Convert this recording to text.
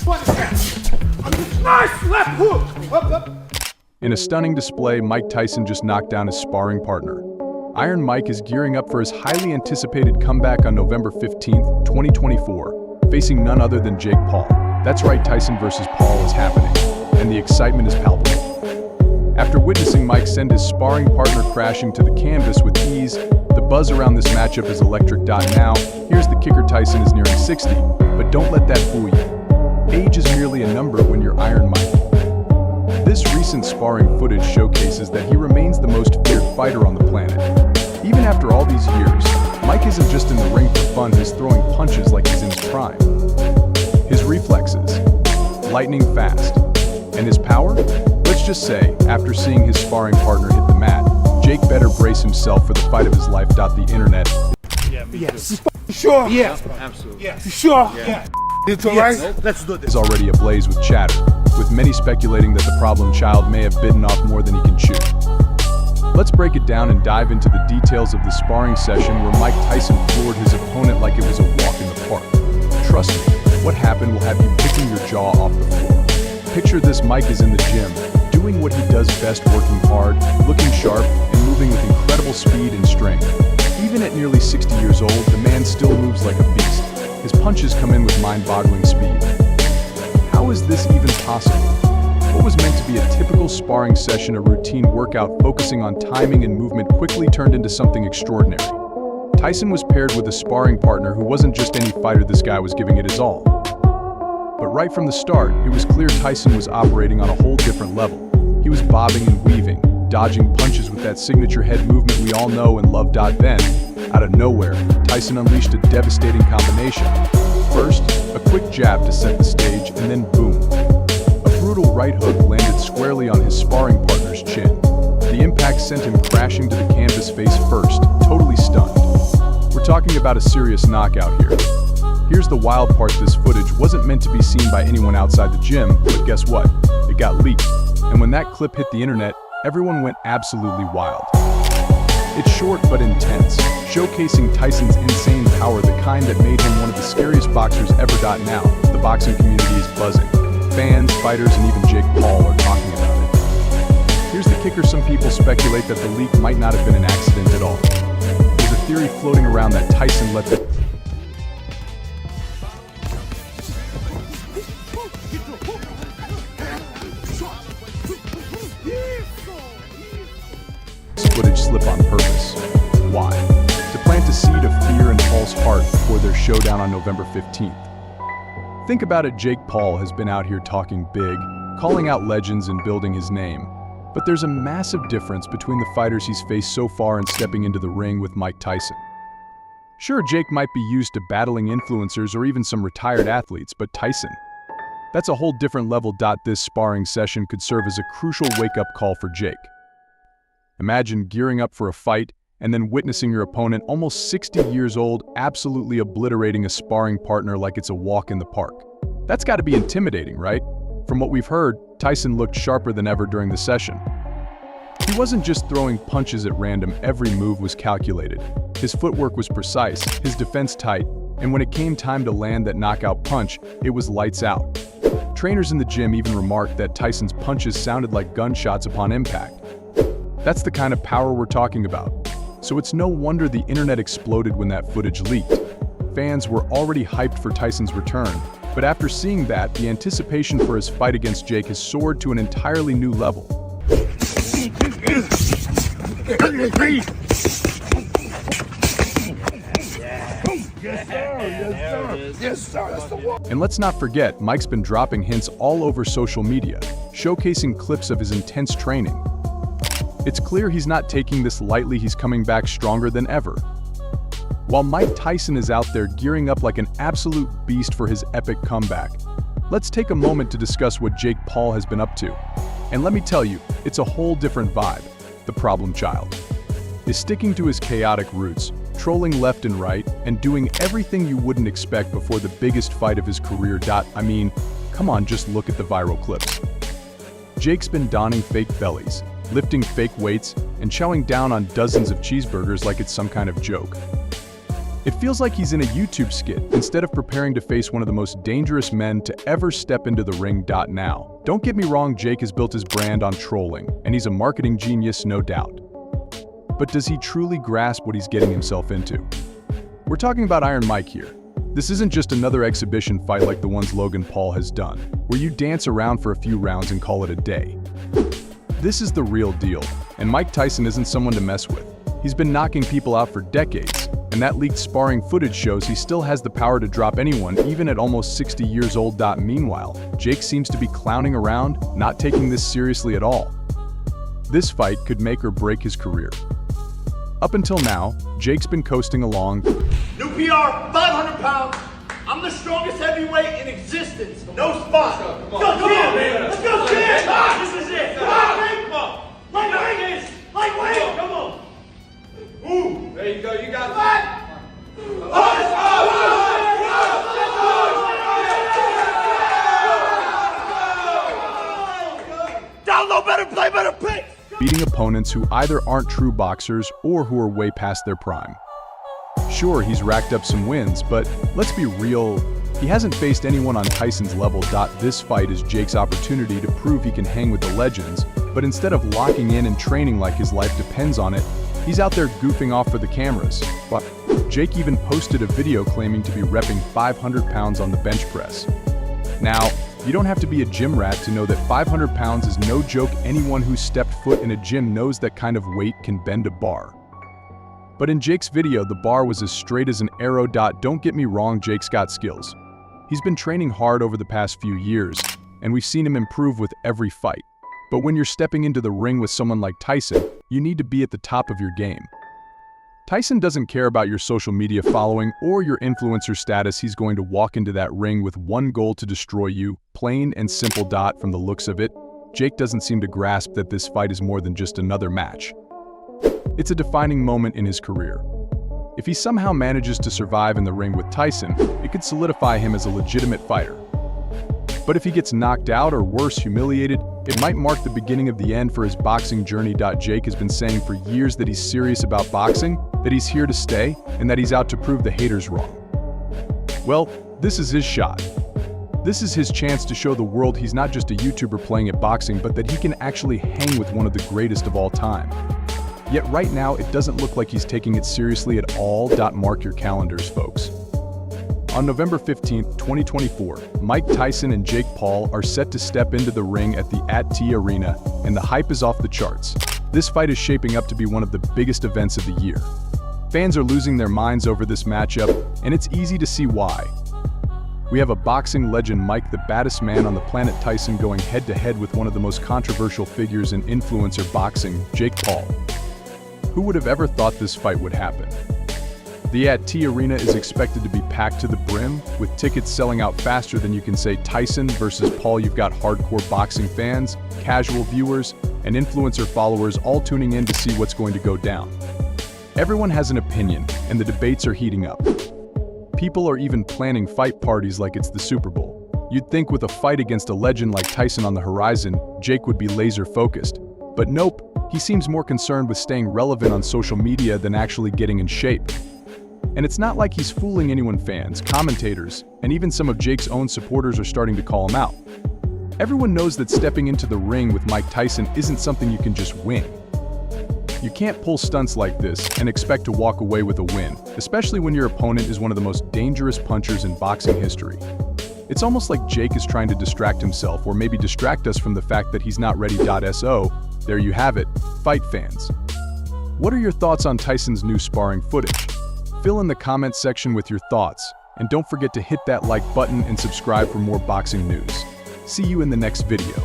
Nice left hook! Up. In a stunning display, Mike Tyson just knocked down his sparring partner. Iron Mike is gearing up for his highly anticipated comeback on November 15th, 2024, facing none other than Jake Paul. That's right, Tyson versus Paul is happening, and the excitement is palpable. After witnessing Mike send his sparring partner crashing to the canvas with ease, the buzz around this matchup is electric. Now, here's the kicker: Tyson is nearing 60, but don't let that fool you. Age is merely a number when you're Iron Mike. This recent sparring footage showcases that he remains the most feared fighter on the planet. Even after all these years, Mike isn't just in the ring for fun, he's throwing punches like he's in his prime. His reflexes, lightning fast, and his power? Let's just say, after seeing his sparring partner hit the mat, Jake better brace himself for the fight of his life. The internet. Yeah, me too. Sure? Yeah. Absolutely. Yes. Sure? Yeah. It's alright? Let's do this. Is already ablaze with chatter, with many speculating that the problem child may have bitten off more than he can chew. Let's break it down and dive into the details of the sparring session where Mike Tyson floored his opponent like it was a walk in the park. Trust me, what happened will have you picking your jaw off the floor. Picture this: Mike is in the gym, doing what he does best, working hard, looking sharp, and moving with incredible speed and strength. Even at nearly 60 years old, the man still moves like a beast. His punches come in with mind-boggling speed. How is this even possible? What was meant to be a typical sparring session, a routine workout focusing on timing and movement, quickly turned into something extraordinary. Tyson was paired with a sparring partner who wasn't just any fighter. This guy was giving it his all. But right from the start, it was clear Tyson was operating on a whole different level. He was bobbing and weaving, dodging punches with that signature head movement we all know and love. Then, out of nowhere, Tyson unleashed a devastating combination. First, a quick jab to set the stage, and then boom. A brutal right hook landed squarely on his sparring partner's chin. The impact sent him crashing to the canvas face first, totally stunned. We're talking about a serious knockout here. Here's the wild part: this footage wasn't meant to be seen by anyone outside the gym, but guess what? It got leaked. And when that clip hit the internet, everyone went absolutely wild. It's short but intense, showcasing Tyson's insane power, the kind that made him one of the scariest boxers ever. Now, the boxing community is buzzing. Fans, fighters, and even Jake Paul are talking about it. Here's the kicker: some people speculate that the leak might not have been an accident at all. There's a theory floating around that Tyson let the footage slip on purpose. Why? To plant a seed of fear in Paul's heart before their showdown on November 15th. Think about it: Jake Paul has been out here talking big, calling out legends and building his name. But there's a massive difference between the fighters he's faced so far and stepping into the ring with Mike Tyson. Sure, Jake might be used to battling influencers or even some retired athletes, but Tyson? That's a whole different level. This sparring session could serve as a crucial wake-up call for Jake. Imagine gearing up for a fight and then witnessing your opponent, almost 60 years old, absolutely obliterating a sparring partner like it's a walk in the park. That's got to be intimidating, right? From what we've heard, Tyson looked sharper than ever during the session. He wasn't just throwing punches at random, every move was calculated. His footwork was precise, his defense tight, and when it came time to land that knockout punch, it was lights out. Trainers in the gym even remarked that Tyson's punches sounded like gunshots upon impact. That's the kind of power we're talking about. So it's no wonder the internet exploded when that footage leaked. Fans were already hyped for Tyson's return, but after seeing that, the anticipation for his fight against Jake has soared to an entirely new level. And let's not forget, Mike's been dropping hints all over social media, showcasing clips of his intense training. It's clear he's not taking this lightly. He's coming back stronger than ever. While Mike Tyson is out there gearing up like an absolute beast for his epic comeback, let's take a moment to discuss what Jake Paul has been up to. And let me tell you, it's a whole different vibe. The problem child is sticking to his chaotic roots, trolling left and right, and doing everything you wouldn't expect before the biggest fight of his career. I mean, come on, just look at the viral clips. Jake's been donning fake bellies, lifting fake weights, and chowing down on dozens of cheeseburgers like it's some kind of joke. It feels like he's in a YouTube skit instead of preparing to face one of the most dangerous men to ever step into the ring. Now, don't get me wrong, Jake has built his brand on trolling, and he's a marketing genius, no doubt. But does he truly grasp what he's getting himself into? We're talking about Iron Mike here. This isn't just another exhibition fight like the ones Logan Paul has done, where you dance around for a few rounds and call it a day. This is the real deal, and Mike Tyson isn't someone to mess with. He's been knocking people out for decades, and that leaked sparring footage shows he still has the power to drop anyone, even at almost 60 years old. Meanwhile, Jake seems to be clowning around, not taking this seriously at all. This fight could make or break his career. Up until now, Jake's been coasting along. New PR, 500 pounds. I'm the strongest heavyweight in existence. No spot. Let's go, Jim! Let's go, Jim! This is it. Come on, man. Come on. Lightweight. Lightweight. Come on. Ooh. There you go. You got it. Down low, better play, better pick. Beating opponents who either aren't true boxers or who are way past their prime. Sure, he's racked up some wins, but let's be real, he hasn't faced anyone on Tyson's level. This fight is Jake's opportunity to prove he can hang with the legends, but instead of locking in and training like his life depends on it, he's out there goofing off for the cameras. But Jake even posted a video claiming to be repping 500 pounds on the bench press. Now, you don't have to be a gym rat to know that 500 pounds is no joke. Anyone who's stepped foot in a gym knows that kind of weight can bend a bar. But in Jake's video, the bar was as straight as an arrow. Don't get me wrong, Jake's got skills. He's been training hard over the past few years, and we've seen him improve with every fight. But when you're stepping into the ring with someone like Tyson, you need to be at the top of your game. Tyson doesn't care about your social media following or your influencer status. He's going to walk into that ring with one goal: to destroy you, plain and simple. From the looks of it, Jake doesn't seem to grasp that this fight is more than just another match. It's a defining moment in his career. If he somehow manages to survive in the ring with Tyson, it could solidify him as a legitimate fighter. But if he gets knocked out or worse, humiliated, it might mark the beginning of the end for his boxing journey. Jake has been saying for years that he's serious about boxing, that he's here to stay, and that he's out to prove the haters wrong. Well, this is his shot. This is his chance to show the world he's not just a YouTuber playing at boxing, but that he can actually hang with one of the greatest of all time. Yet right now, it doesn't look like he's taking it seriously at all. Mark your calendars, folks. On November 15th, 2024, Mike Tyson and Jake Paul are set to step into the ring at the HIGHLIIGHT Arena, and the hype is off the charts. This fight is shaping up to be one of the biggest events of the year. Fans are losing their minds over this matchup, and it's easy to see why. We have a boxing legend, Mike, the baddest man on the planet, Tyson, going head-to-head with one of the most controversial figures in influencer boxing, Jake Paul. Who would have ever thought this fight would happen? The HIGHLIIGHT Arena is expected to be packed to the brim, with tickets selling out faster than you can say Tyson versus Paul. You've got hardcore boxing fans, casual viewers, and influencer followers all tuning in to see what's going to go down. Everyone has an opinion, and the debates are heating up. People are even planning fight parties like it's the Super Bowl. You'd think with a fight against a legend like Tyson on the horizon, Jake would be laser-focused. But nope, he seems more concerned with staying relevant on social media than actually getting in shape. And it's not like he's fooling anyone. Fans, commentators, and even some of Jake's own supporters are starting to call him out. Everyone knows that stepping into the ring with Mike Tyson isn't something you can just wing. You can't pull stunts like this and expect to walk away with a win, especially when your opponent is one of the most dangerous punchers in boxing history. It's almost like Jake is trying to distract himself, or maybe distract us from the fact that he's not ready. So, there you have it, fight fans. What are your thoughts on Tyson's new sparring footage? Fill in the comments section with your thoughts, and don't forget to hit that like button and subscribe for more boxing news. See you in the next video.